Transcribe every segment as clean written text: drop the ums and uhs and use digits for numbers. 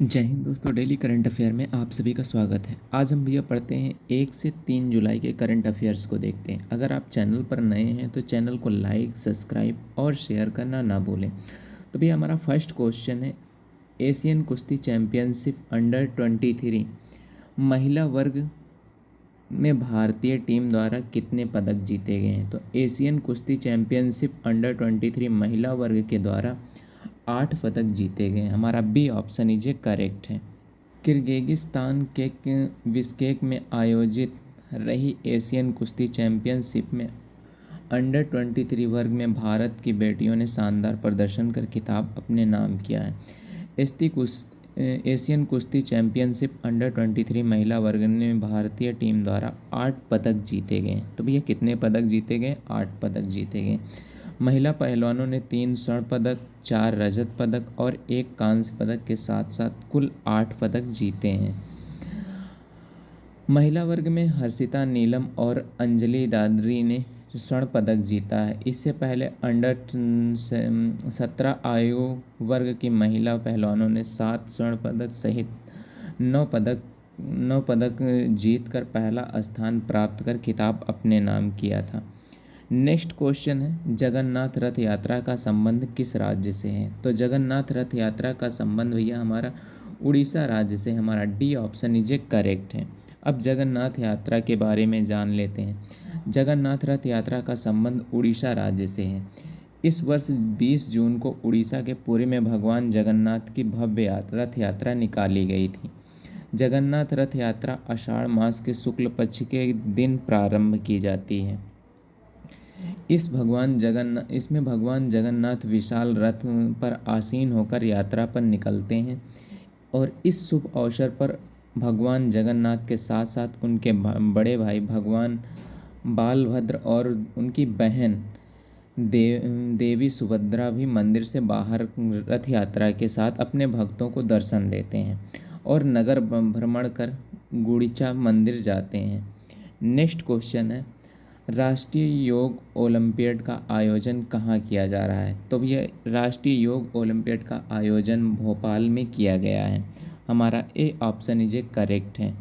जय हिंद दोस्तों। Daily current affair में आप सभी का स्वागत है। आज हम भैया पढ़ते हैं 1 से 3 जुलाई के करंट अफेयर्स को देखते हैं। अगर आप चैनल पर नए हैं तो चैनल को लाइक, सब्सक्राइब और शेयर करना ना भूलें। तो भैया हमारा फर्स्ट क्वेश्चन है, एशियन कुश्ती चैंपियनशिप अंडर 23 महिला वर्ग में भारतीय टीम द्वारा कितने पदक जीते गए हैं। तो एशियन कुश्ती चैंपियनशिप अंडर 23 महिला वर्ग के द्वारा 8 पदक जीते गए। हमारा बी ऑप्शन इज करेक्ट है। किर्गिस्तान के बिश्केक में आयोजित रही एशियन कुश्ती चैंपियनशिप में अंडर 23 वर्ग में भारत की बेटियों ने शानदार प्रदर्शन कर खिताब अपने नाम किया है। एशियन कुश्ती चैंपियनशिप अंडर 23 महिला वर्ग में भारतीय टीम द्वारा 8 पदक जीते गए। तो भैया कितने पदक जीते गए? 8 पदक जीते गए। महिला पहलवानों ने 3 स्वर्ण पदक, 4 रजत पदक और 1 कांस्य पदक के साथ साथ कुल 8 पदक जीते हैं। महिला वर्ग में हर्षिता नीलम और अंजलि दादरी ने स्वर्ण पदक जीता है। इससे पहले अंडर 17 आयु वर्ग की महिला पहलवानों ने 7 स्वर्ण पदक सहित 9 पदक जीतकर पहला स्थान प्राप्त कर खिताब अपने नाम किया था। नेक्स्ट क्वेश्चन है, जगन्नाथ रथ यात्रा का संबंध किस राज्य से है। तो जगन्नाथ रथ यात्रा का संबंध भैया हमारा उड़ीसा राज्य से। हमारा डी ऑप्शन इज करेक्ट है। अब जगन्नाथ यात्रा के बारे में जान लेते हैं। जगन्नाथ रथ यात्रा का संबंध उड़ीसा राज्य से है। इस वर्ष 20 जून को उड़ीसा के पुरी में भगवान जगन्नाथ की भव्य रथ यात्रा निकाली गई थी। जगन्नाथ रथ यात्रा आषाढ़ मास के शुक्ल पक्ष के दिन प्रारंभ की जाती है। इसमें भगवान जगन्नाथ विशाल रथ पर आसीन होकर यात्रा पर निकलते हैं और इस शुभ अवसर पर भगवान जगन्नाथ के साथ साथ उनके बड़े भाई भगवान बालभद्र और उनकी बहन देवी सुभद्रा भी मंदिर से बाहर रथ यात्रा के साथ अपने भक्तों को दर्शन देते हैं और नगर भ्रमण कर गुड़ीचा मंदिर जाते हैं। नेक्स्ट क्वेश्चन है, राष्ट्रीय योग ओलंपियाड का आयोजन कहाँ किया जा रहा है। तो यह राष्ट्रीय योग ओलंपियाड का आयोजन भोपाल में किया गया है। हमारा ए ऑप्शन इज करेक्ट है।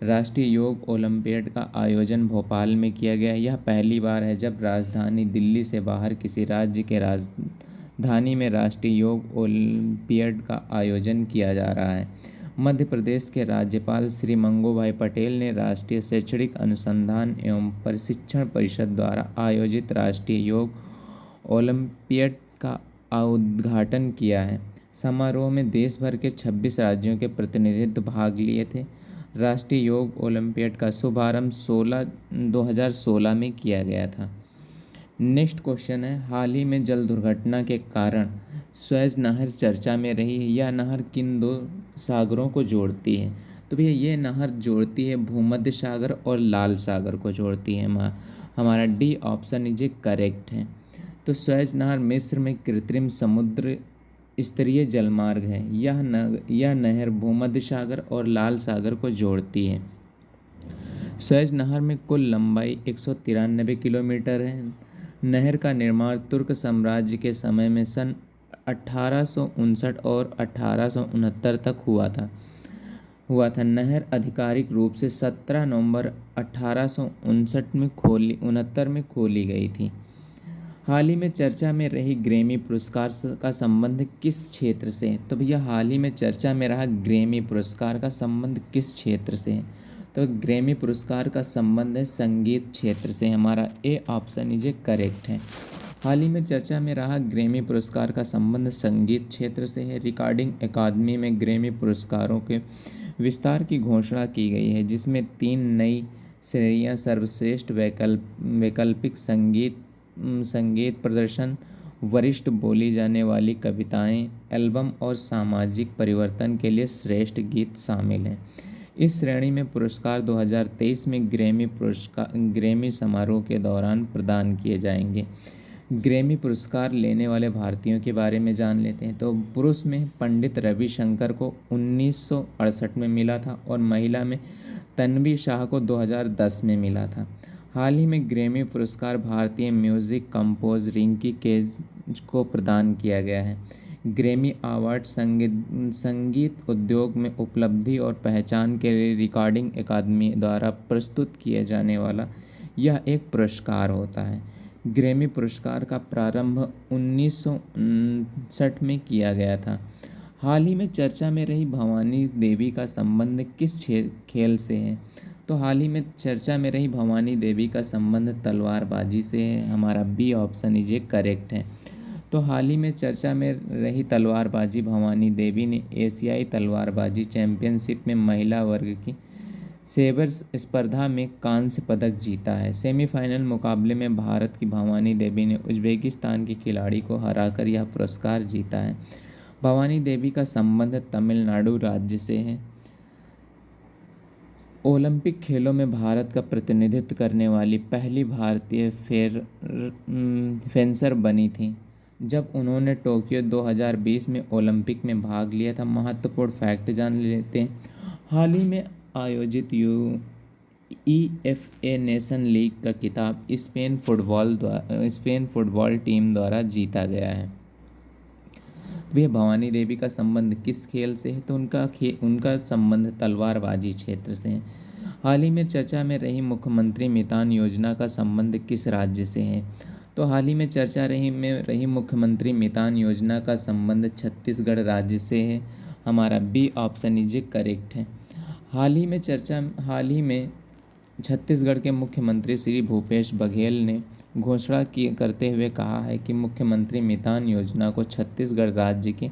राष्ट्रीय योग ओलंपियाड का आयोजन भोपाल में किया गया है। यह पहली बार है जब राजधानी दिल्ली से बाहर किसी राज्य के राजधानी में राष्ट्रीय योग ओलंपियाड का आयोजन किया जा रहा है। मध्य प्रदेश के राज्यपाल श्री मंगूभाई पटेल ने राष्ट्रीय शैक्षणिक अनुसंधान एवं प्रशिक्षण परिषद द्वारा आयोजित राष्ट्रीय योग ओलंपियाड का उद्घाटन किया है। समारोह में देश भर के 26 राज्यों के प्रतिनिधित्व भाग लिए थे। राष्ट्रीय योग ओलंपियाड का शुभारंभ 2016 में किया गया था। नेक्स्ट क्वेश्चन है, हाल ही में जल दुर्घटना के कारण स्वेज नहर चर्चा में रही है। यह नहर किन 2 सागरों को जोड़ती है। तो भैया ये नहर जोड़ती है भूमध्य सागर और लाल सागर को जोड़ती है। हमारा डी ऑप्शन इज करेक्ट है। तो स्वेज नहर मिस्र में कृत्रिम समुद्र स्तरीय जलमार्ग है। यह नहर भूमध्य सागर और लाल सागर को जोड़ती है। स्वेज नहर में कुल लंबाई 193 किलोमीटर है। नहर का निर्माण तुर्क साम्राज्य के समय में सन 1859 और 1869 तक हुआ था। नहर आधिकारिक रूप से 17 नवंबर 1869 में खोली गई थी। हाल ही में चर्चा में रही ग्रैमी पुरस्कार का संबंध किस क्षेत्र से है। तो भैया हाल ही में चर्चा में रहा ग्रैमी पुरस्कार का संबंध किस क्षेत्र से है। तो ग्रैमी पुरस्कार का संबंध है संगीत क्षेत्र से। हमारा ए ऑप्शन इज करेक्ट है। हाल ही में चर्चा में रहा ग्रैमी पुरस्कार का संबंध संगीत क्षेत्र से है। रिकॉर्डिंग अकादमी में ग्रैमी पुरस्कारों के विस्तार की घोषणा की गई है, जिसमें 3 नई श्रेणियां सर्वश्रेष्ठ वैकल्पिक संगीत प्रदर्शन, वरिष्ठ बोली जाने वाली कविताएं, एल्बम और सामाजिक परिवर्तन के लिए श्रेष्ठ गीत शामिल हैं। इस श्रेणी में पुरस्कार 2023 में ग्रैमी समारोह के दौरान प्रदान किए जाएंगे। ग्रैमी पुरस्कार लेने वाले भारतीयों के बारे में जान लेते हैं। तो पुरुष में पंडित रविशंकर को 1968 में मिला था और महिला में तन्वी शाह को 2010 में मिला था। हाल ही में ग्रैमी पुरस्कार भारतीय म्यूजिक कंपोज रिंकी केज को प्रदान किया गया है। ग्रैमी अवार्ड संगीत उद्योग में उपलब्धि और पहचान के लिए रिकॉर्डिंग अकादमी द्वारा प्रस्तुत किए जाने वाला यह एक पुरस्कार होता है। ग्रैमी पुरस्कार का प्रारंभ 1959 में किया गया था। हाल ही में चर्चा में रही भवानी देवी का संबंध किस खेल से है? तो हाल ही में चर्चा में रही भवानी देवी का संबंध तलवारबाजी से है। हमारा बी ऑप्शन इज करेक्ट है। तो हाल ही में चर्चा में रही तलवारबाजी भवानी देवी ने एशियाई तलवारबाजी चैंपियनशिप में महिला वर्ग की सेबर स्पर्धा में कांस्य पदक जीता है। सेमीफाइनल मुकाबले में भारत की भवानी देवी ने उज्बेकिस्तान की खिलाड़ी को हराकर यह पुरस्कार जीता है। भवानी देवी का संबंध तमिलनाडु राज्य से है। ओलंपिक खेलों में भारत का प्रतिनिधित्व करने वाली पहली भारतीय फेंसर बनी थी जब उन्होंने टोक्यो 2020 में ओलंपिक में भाग लिया था। महत्वपूर्ण फैक्ट जान लेते हैं। हाल ही में आयोजित UEFA नेशन लीग का खिताब स्पेन फुटबॉल टीम द्वारा जीता गया है। वह भवानी देवी का संबंध किस खेल से है? तो उनका संबंध तलवारबाजी क्षेत्र से है। हाल ही में चर्चा में रही मुख्यमंत्री मितान योजना का संबंध किस राज्य से है? तो हाल ही में चर्चा में रही मुख्यमंत्री मितान योजना का संबंध छत्तीसगढ़ राज्य से है। हमारा बी ऑप्शन इज करेक्ट है। हाल ही में छत्तीसगढ़ के मुख्यमंत्री श्री भूपेश बघेल ने घोषणा करते हुए कहा है कि मुख्यमंत्री मितान योजना को छत्तीसगढ़ राज्य के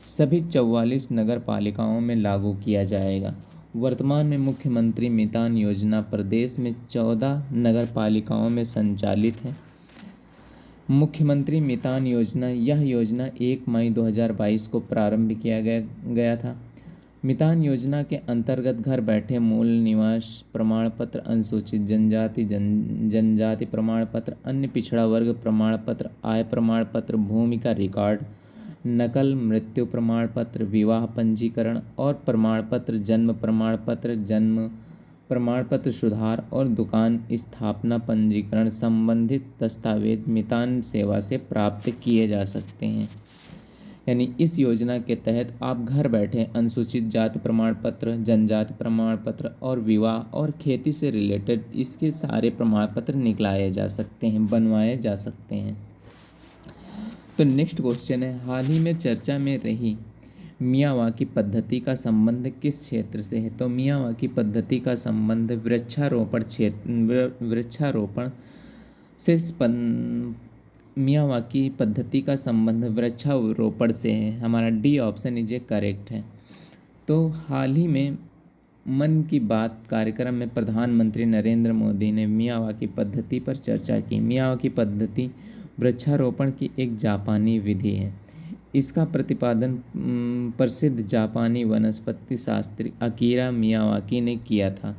सभी 44 नगर पालिकाओं में लागू किया जाएगा। वर्तमान में मुख्यमंत्री मितान योजना प्रदेश में 14 नगर पालिकाओं में संचालित है। मुख्यमंत्री मितान योजना यह योजना 1 मई 2022 को प्रारंभ किया गया था। मितान योजना के अंतर्गत घर बैठे मूल निवास प्रमाण पत्र, अनुसूचित जनजाति प्रमाण पत्र, अन्य पिछड़ा वर्ग प्रमाण पत्र, आय प्रमाण पत्र, भूमि का रिकॉर्ड, नकल, मृत्यु प्रमाण पत्र, विवाह पंजीकरण और प्रमाण पत्र, जन्म प्रमाण पत्र सुधार और दुकान स्थापना पंजीकरण संबंधित दस्तावेज मितान सेवा से प्राप्त किए जा सकते हैं। यानी इस योजना के तहत आप घर बैठे अनुसूचित जाति प्रमाण पत्र, जनजाति प्रमाण पत्र और विवाह और खेती से रिलेटेड इसके सारे प्रमाण पत्र निकलाए जा सकते हैं, बनवाए जा सकते हैं। तो नेक्स्ट क्वेश्चन है, हाल ही में चर्चा में रही मियावाकी पद्धति का संबंध किस क्षेत्र से है? तो मियावाकी पद्धति का संबंध वृक्षारोपण से मियावाकी पद्धति का संबंध वृक्षारोपण से है। हमारा डी ऑप्शन इज करेक्ट है। तो हाल ही में मन की बात कार्यक्रम में प्रधानमंत्री नरेंद्र मोदी ने मियावाकी पद्धति पर चर्चा की। मियावाकी पद्धति वृक्षारोपण की एक जापानी विधि है। इसका प्रतिपादन प्रसिद्ध जापानी वनस्पति शास्त्री अकीरा मियावाकी ने किया था।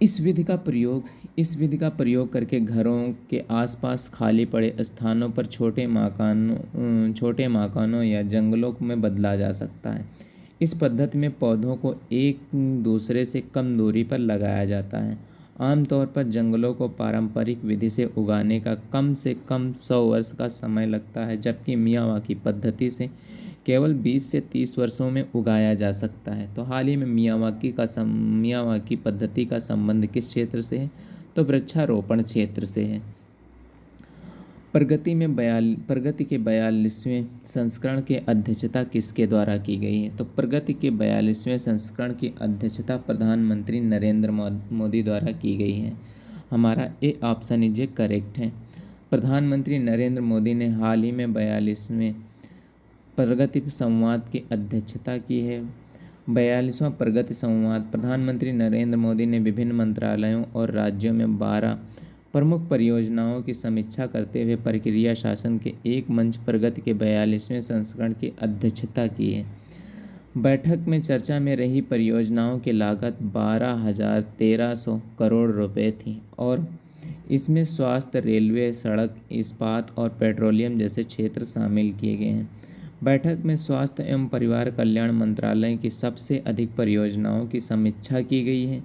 इस विधि का प्रयोग करके घरों के आसपास खाली पड़े स्थानों पर छोटे मकानों या जंगलों में बदला जा सकता है। इस पद्धति में पौधों को एक दूसरे से कम दूरी पर लगाया जाता है। आमतौर पर जंगलों को पारंपरिक विधि से उगाने का कम से कम 100 वर्ष का समय लगता है, जबकि मियावाकी पद्धति से केवल 20 से 30 वर्षों में उगाया जा सकता है। तो हाल ही में मियावाकी पद्धति का संबंध किस क्षेत्र से है? तो वृक्षारोपण क्षेत्र से है। प्रगति के 42वें संस्करण की अध्यक्षता किसके द्वारा की गई है? तो प्रगति के 42वें संस्करण की अध्यक्षता प्रधानमंत्री नरेंद्र मोदी द्वारा की गई है। हमारा ए ऑप्शन इज करेक्ट है। प्रधानमंत्री नरेंद्र मोदी ने हाल ही में 42वें प्रगति संवाद की अध्यक्षता की है। 42वां प्रगति संवाद प्रधानमंत्री नरेंद्र मोदी ने विभिन्न मंत्रालयों और राज्यों में 12 प्रमुख परियोजनाओं की समीक्षा करते हुए प्रक्रिया शासन के एक मंच प्रगति के 42वें संस्करण की अध्यक्षता की है। बैठक में चर्चा में रही परियोजनाओं की लागत 12,1300 करोड़ रुपए थी और इसमें स्वास्थ्य, रेलवे, सड़क, इस्पात और पेट्रोलियम जैसे क्षेत्र शामिल किए गए हैं। बैठक में स्वास्थ्य एवं परिवार कल्याण मंत्रालय की सबसे अधिक परियोजनाओं की समीक्षा की गई है।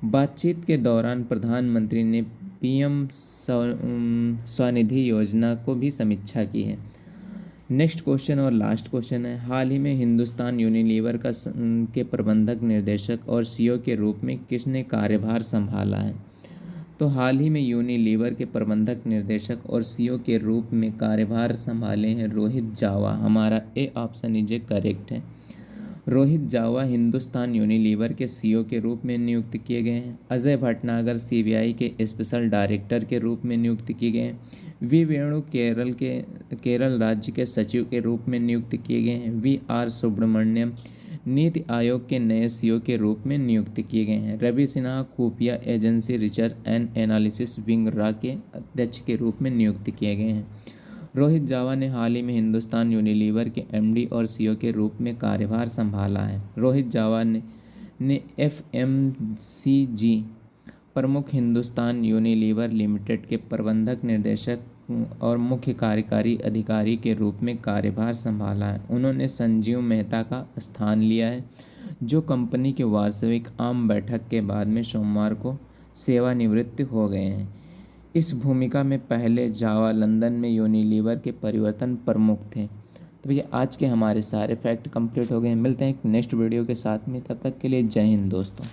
बातचीत के दौरान प्रधानमंत्री ने पीएम स्वनिधि योजना को भी समीक्षा की है। नेक्स्ट क्वेश्चन और लास्ट क्वेश्चन है, हाल ही में हिंदुस्तान यूनिलीवर के प्रबंधक निर्देशक और सीईओ के रूप में किसने कार्यभार संभाला है? तो हाल ही में यूनिलीवर के प्रबंधक निर्देशक और सीईओ के रूप में कार्यभार संभाले हैं रोहित जावा। हमारा ए ऑप्शन इज करेक्ट है। रोहित जावा हिंदुस्तान यूनिलीवर के सीईओ के रूप में नियुक्त किए गए हैं। अजय भटनागर सीबीआई के स्पेशल डायरेक्टर के रूप में नियुक्त किए गए हैं। वी वेणु केरल राज्य के सचिव के रूप में नियुक्त किए गए हैं। वी आर सुब्रमण्यम नीति आयोग के नए सीईओ के रूप में नियुक्त किए गए हैं। रवि सिन्हा खुफिया agency research and analysis wing रा के अध्यक्ष के रूप में नियुक्त किए गए हैं। रोहित जावा ने हाल ही में हिंदुस्तान यूनिलीवर के एमडी और सीईओ के रूप में कार्यभार संभाला है। रोहित जावा ने एफएमसीजी प्रमुख हिंदुस्तान यूनिलीवर लिमिटेड के प्रबंधक निर्देशक और मुख्य कार्यकारी अधिकारी के रूप में कार्यभार संभाला है। उन्होंने संजीव मेहता का स्थान लिया है, जो कंपनी की वार्षिक आम बैठक के बाद में सोमवार को सेवानिवृत्त हो गए हैं। इस भूमिका में पहले जावा लंदन में यूनिलीवर के परिवर्तन प्रमुख थे। तो भैया आज के हमारे सारे फैक्ट कंप्लीट हो गए हैं। मिलते हैं एक नेक्स्ट वीडियो के साथ में, तब तक के लिए जय हिंद दोस्तों।